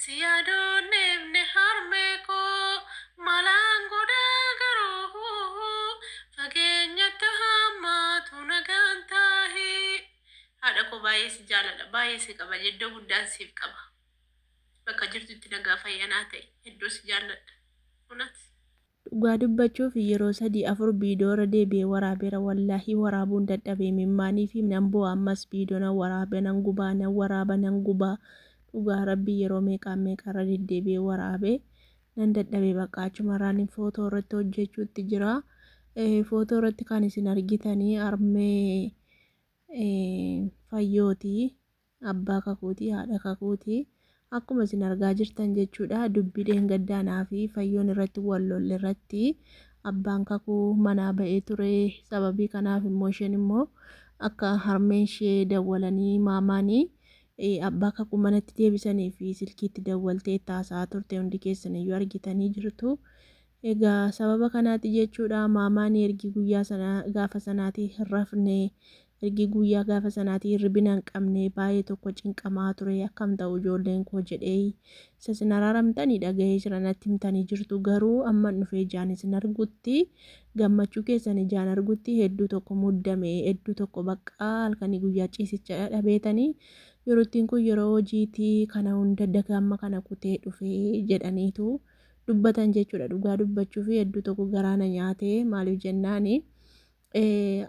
Siyaadonni ibni harmee koo malaan godhaa garuu fageenyatti hammaatu nagaan taahii. Haadha koo baay'ee si jaaladha, baay'ee si qaba, iddoo guddaan siif qaba. Bakka jirtutti nagaa fayyanaa ta'e, iddoo si jaalladha. Kunas. Dhugaa dubbachuuf yeroo 3-4 viidiyoorra deebi'ee waraabeera wallaahi waraabuun dadhabee mimmaanii fi nan bu'a ammas viidiyoo nan waraabe nan gubaa nan waraaba nan gubaa. Dhugaa rabbii yeroo meeqarra deddeebi'ee waraabee nan dadhabee bakka achumarraan footoo irratti hojjechuutti jira. Footoo irratti kan isin argitanii harmee Fayyooti, abbaa kakuuti, haadha kakuuti. Akkuma isin argaa jirtan jechuudha dubbii dheengaddaanaa fi Fayyoon irratti wal lolle irratti abbaan kakuu manaa ba'ee ture. Sababii kanaaf immoo isheen immoo akka harmeen ishee dawwalanii maamaanii abbaa kakuu manatti deebisanii fi silkiitti dawwaltee taasaa turte hundi keessan iyyuu argitanii jirtu. Egaa sababa kanaati jechuudha maamaan ergi guyyaa sana gaafa sanaatii hin rafne ergi guyyaa gaafa sanaatii hirribina hin qabne baay'ee tokko cinqamaa ture. Akkam ta'u ijoolleen koo jedhee isa isin araaramtanii dhaga'ee jira natti himtanii jirtu. Garuu amma dhufee ijaan isin argutti gammachuu keessan ijaan argutti hedduu tokko muddame hedduu tokko bakka halkanii guyyaa ciisicha dhabeetanii yerootiin kun yeroo hojiitii kana hunda dagaamma kana kutee dhufee jedhaniitu dubbatan jechuudha. Dhugaa dubbachuu fi hedduu tokko garaana nyaatee maaliif jennaani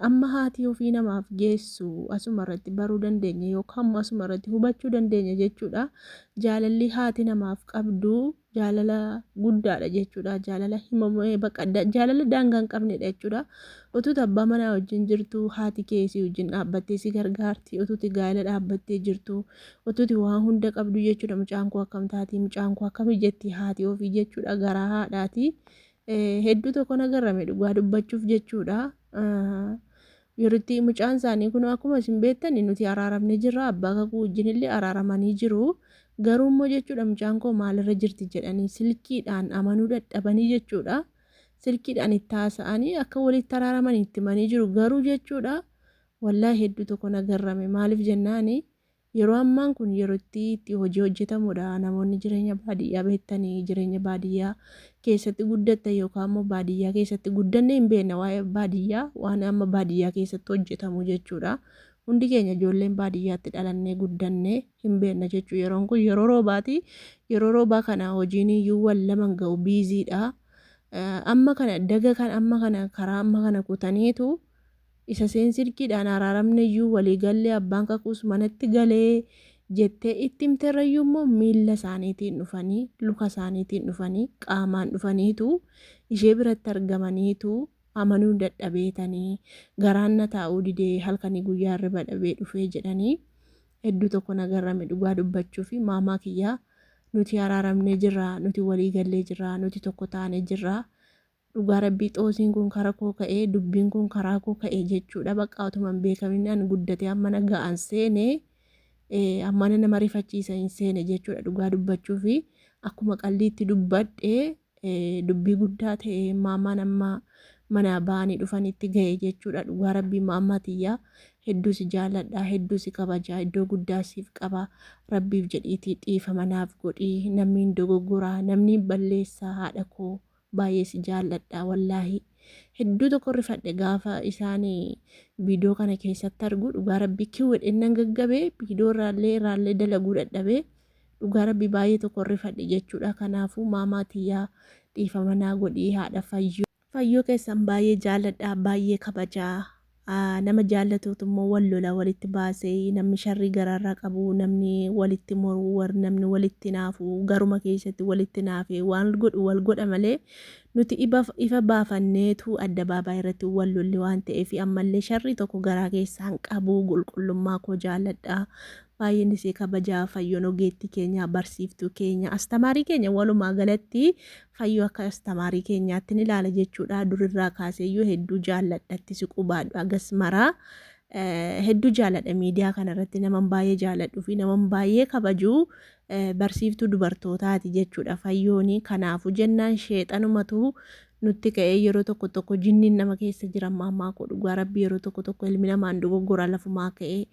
amma haati ofii namaaf geessu asuma irratti baruu dandeenya yookaan asuma irratti hubachuu dandeenya jechuudha. Jaalalli haati namaaf qabdu jaalala guddaadha jechuudha. Jaalala himamee bakka jaalala daangaa hin qabnedha jechuudha. Utuuti abbaa manaa wajjin jirtu haati keessi wajjin dhaabbattee si gargaarti. Utuuti gaa'ela dhaabbattee jirtu utuuti waan hunda qabdu jechuudha. Mucaan koo akkam taati mucaan koo akkam jetti haati ofii jechuudha. Garaa haadhaati. Hedduu tokko nagarrame dhugaa dubbachuuf jechuudha. Yerootti mucaan isaanii kun akkuma isin beektan nuti araaramne jirra abbaa kakuu wajjin illee araaramanii jiru. Garuu immoo jechuudha mucaan koo maalirra jirti jedhanii silkiidhaan amanuu dadhabanii jechuudha. Silkiidhaan itti haasa'anii akka walitti araaraman itti himanii jiru. Garuu jechuudha wallaahi hedduu tokko nagarrame maaliif jennaani yeroo ammaan kun yerootti itti hojii hojjetamudha. Namoonni jireenya baadiyyaa beektanii jireenya baadiyyaa keessatti guddattan yookaan immoo baadiyyaa keessatti guddanne hin beekna waa'ee baadiyyaa waan amma baadiyyaa keessatti hojjetamu jechuudha. Hundi keenya ijoolleen baadiyyaatti dhalannee guddannee hin beekna jechuudha. Yeroon kun yeroo roobaati. Yeroo roobaa kana hojiin iyyuu wal laman ga'u biiziidha. Amma kana daga kan amma kana karaa amma kana kutaniitu isa silkiidhaan araaramne iyyuu walii gallee abbaan kakuus manatti galee jettee itti himteerrayyuu immoo miilla isaaniitiin dhufanii luka isaaniitiin dhufanii qaamaan dhufaniitu ishee biratti argamaniitu amanuu dadhabeetanii garaan na taa'uu didee halkanii guyyaa hirriba dhabee dhufee jedhanii hedduu tokko nagarrame dhugaa dubbachuu fi maamaa kiyyaa nuti araaramne jirra nuti walii gallee jirra nuti tokko taane jirra. Dhugaa rabbii xoosiin kun karaa koo ka'ee dubbiin kun karaa koo ka'ee jechuudha. Bakka utuman beekaminaan guddatee amma naga'an seene amma nama rifachiisa hin seene jechuudha. Dhugaa dubbachuu fi akkuma qalliitti dubbadhee dubbii guddaa ta'e maamaan amma mana ba'anii dhufanitti ga'e jechuudha. Dhugaa rabbii maamaa tiyyaa hedduu si jaalladha hedduu si kabajaa iddoo guddaa siif qaba. Rabbiif jedhiitii dhiifama naaf godhii namni hin dogoggoraa namni hin balleessaa haadha koo. Baay'ee si jaalladha wallaahi hedduu tokko rifadhe gaafa isaanii viidiyoo kana keessatti argu dhugaa rabbii kiwwedhennan gaggabee viidiyoo irraallee dalaguu dadhabee dhugaa rabbii baay'ee tokko rifadhe jechuudha. Kanaafuu maamaa tiyyaa dhiifama naa godhii haadha Fayyoo keessan baay'ee jaalladha baay'ee kabajaa. Nama jaallatuutu immoo wal lola walitti baasee namni sharrii garaarraa qabu namni walitti moruu namni walitti naafu garuma keessatti walitti naafee waan godhu wal godha malee nuti ifa baafanneetu adda baabaa irratti wal lolli waan ta'eef ammallee sharrii tokko garaa keessaan qabu qulqullummaa koo jaalladha. Baay'een isee kabajaa Fayyoon ogeettii keenya barsiiftuu keenya astamaarii keenya walumaa galatti Fayyoo akka astamaarii keenyaatti ni ilaala jechuudha. Durirraa kaaseeyyuu hedduu jaalladhatti si qubaadhu agas maraa hedduu jaalladha miidiyaa kanarratti naman baay'ee jaalladhuu fi naman baay'ee kabajuu barsiiftuu dubartootaati jechuudha Fayyooni. Kanaafuu jennaan sheexanumatu nutti ka'ee yeroo tokko tokko jinniin nama keessa jira maamaa koo dhugaa rabbii yeroo tokko tokko ilmi namaan dogoggora lafumaa ka'ee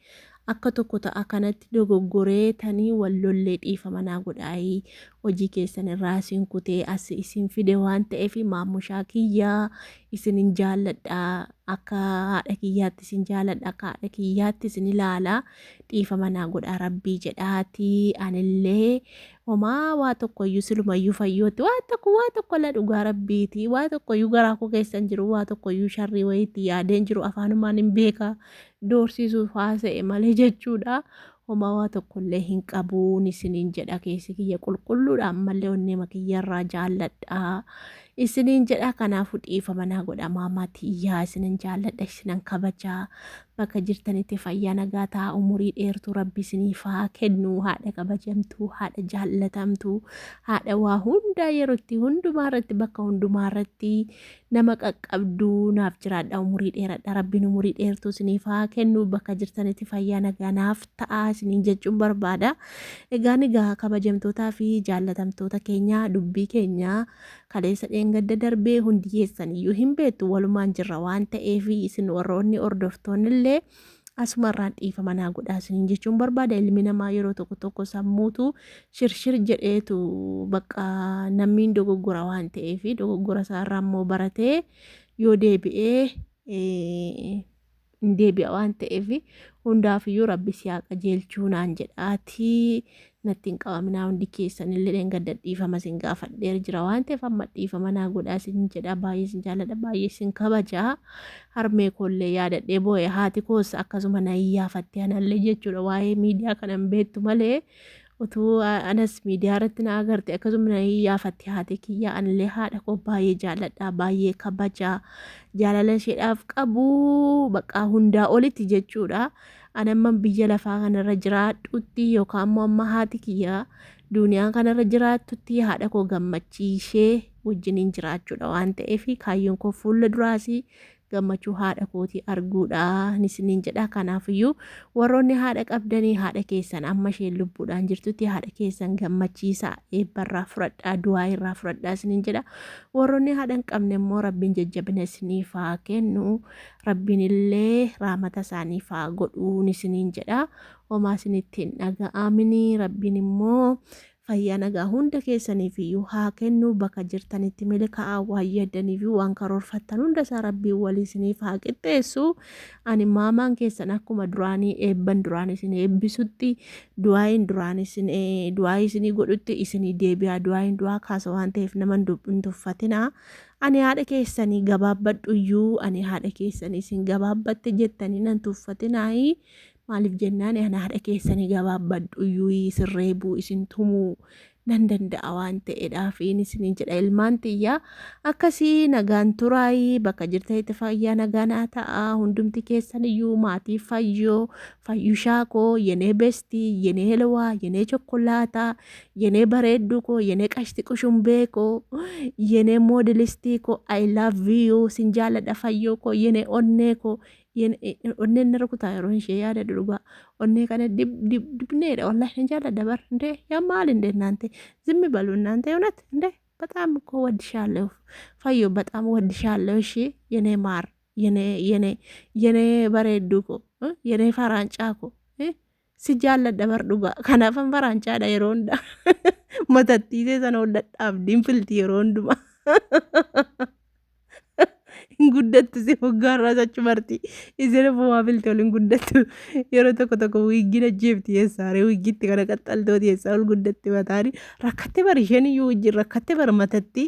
akka tokko ta'a kanatti dogoggoree tanii wallollee dhiifama naa godhaayii hojii keessan irraa isin kutee as isin fide waan ta'eef maamushaa kiyyaa isinin jaalladha akka haadha kiyyaatti isin jaalladha akka haadha kiyyaatti isin ilaalaa dhiifama naa godhaa rabbii jedhaatii anillee homaa waa tokkoyyuu silumayyuu fayyootti waa tokko la dhugaa rabbiiti waa tokkoyyuu garaa koo keessan jiru waa tokkoyyuu sharrii wayiitti yaadeen jiru afaanumaan hin beeka doorsisuuf haasa'e malee jechuudha. Homaa waa tokkollee hin qabuun isiniin jedha keessi kiyya qulqulluudha ammallee onnee makiyyarraa jaalladha. Isiniin jedha kanaafuu dhiifama naa godhaa maamaatiyyaa isinin jaalladha isinan kabajaa bakka jirtanitti fayyaa nagaa ta'a umurii dheertuu rabbi isiniif haa kennu haadha kabajamtuu haadha jaallatamtuu haadha waa hundaa yerootti hundumaarratti bakka hundumaarratti nama qaqqabduu naaf jiraadha umurii dheeradha rabbiin umurii dheertuu isiniif haa kennu bakka jirtanitti fayyaa nagaa naaf ta'a isiniin jechuun barbaada. Egaa kabajamtootaa fi jaallatamtoota keenya dubbii keenya kaleessa dheengadda darbee hundi keessan iyyuu hin beektu walumaan jirra waan ta'eef isin warroonni hordoftoonni illee asumarraan dhiifama naa godhaa isiniin jechuun barbaada. Ilmi namaa yeroo tokko tokko sammuutu shirshir jedheetu bakka namni dogoggora waan ta'eef dogoggora isaarraa immoo baratee yoo deebi'ee deebi'a waan ta'eef hundaafiyyuu rabbi si haa qajeelchuu naan jedhaatii natti hin qabaminaa hundi keessan illee dheengadda dhiifama isin gaafadheer jira waan ta'eef amma dhiifama naa godhaa isin jedha baay'ee isin jaalladha baay'ee isin kabajaa harmee koollee yaadadhee boo'e haati koos akkasuma na iyyaafattee anallee jechuudha waa'ee miidiyaa kanan beektu malee utuu anas miidiyaa irratti na agarte akkasuma na iyyaafattee haati kiyya anallee haadha koo baay'ee jaalladha baay'ee kabajaa jaalala isheedhaaf qabu bakka hundaa olitti jechuudha. Anamman biyya lafaa kanarra jiraadhutti yookaan immoo amma haati kiyya duuniyaa kanarra jiraattutti haadha koo gammachiishee wajjiniin jiraachuudha waan ta'eef kaayyoon koo fuula duraasii gammachuu haadha kootii arguudha isiniin jedha. Kanaafiyyuu warroonni haadha qabdanii haadha keessan amma isheen lubbuudhaan jirtutti haadha keessan gammachiisaa eebbarraa fudhadhaa du'aa irraa fudhadhaa isiniin jedha. Warroonni haadha hin qabne immoo rabbiin jajjabina isiniif haa kennu rabbiin illee rahmata isaaniif haa godhu isiniin jedha. Homaa isinitti hin dhaga'amini rabbiin immoo fayyaa nagaa hunda keessaniif iyyuu haa kennu bakka jirtanitti milkaa'aa waan yaadaniif waan karoorfattan hunda isaa rabbiin walii isiniif haa qixxeessu. Ani maamaan keessan akkuma duraanii eebban duraan isin eebbisutti du'aayin duraan isin du'aayii isinii godhutti isinii deebi'aa du'aayin du'aa kaasa waan ta'eef nama hin tuffatinaa. Ani haadha keessanii gabaabbadhu iyyuu ani haadha keessanii isin gabaabbatte jettanii nan tuffatinaayii. Maaliif jennaan ana haadha keessanii gabaabbadhu iyyuu isin reebuu isin tumuu nan danda'a waan ta'eedhaaf isiniin jedha ilmaan tiyyaa akkasii nagaan turaayii bakka jirtanitti fayyaa nagaan haa ta'a hundumti keessan iyyuu maatii fayyushaa koo yenee bestii yenee helwaa yenee chokkolaataa yenee bareedduu koo yenee qashti qushumbee koo yenee moodelistii koo I love you sin jaalladha fayyoo koo yenee onnee koo onneen na rukutaa yeroo ishee yaada dhugaa onnee kana dibneedha wallahi hin jaalladha bar እንዴ ያማል እንዴ እናንተ ዝም በሉ እናንተ እውነት እንዴ በጣም እኮ ወድሻለሁ ፈዮ በጣም ወድሻለሁ እሺ የኔ ማር የኔ በሬዱ እኮ የኔ ፈራንጫ እኮ ሲጃለደ በር dhugaa kanaafan faraanchaadha yeroo hunda matattiisee sana hodhadhaabdiin filti yeroo hundumaa guddattu si hoggaarraa sachu marti isin fumaa filti waliin guddattu yeroo tokko wiggina jeefti yeessaare wiggitti kana qaxxaltooti yeessaa ol guddatti mataani rakkatte bar isheen iyyuu wajjin rakkatte bar matatti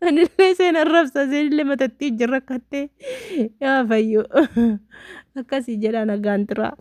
anillee seen arrabsa seenillee matatti wajjin rakkatte yaa fayyoo akkasii jedha nagaan turaa.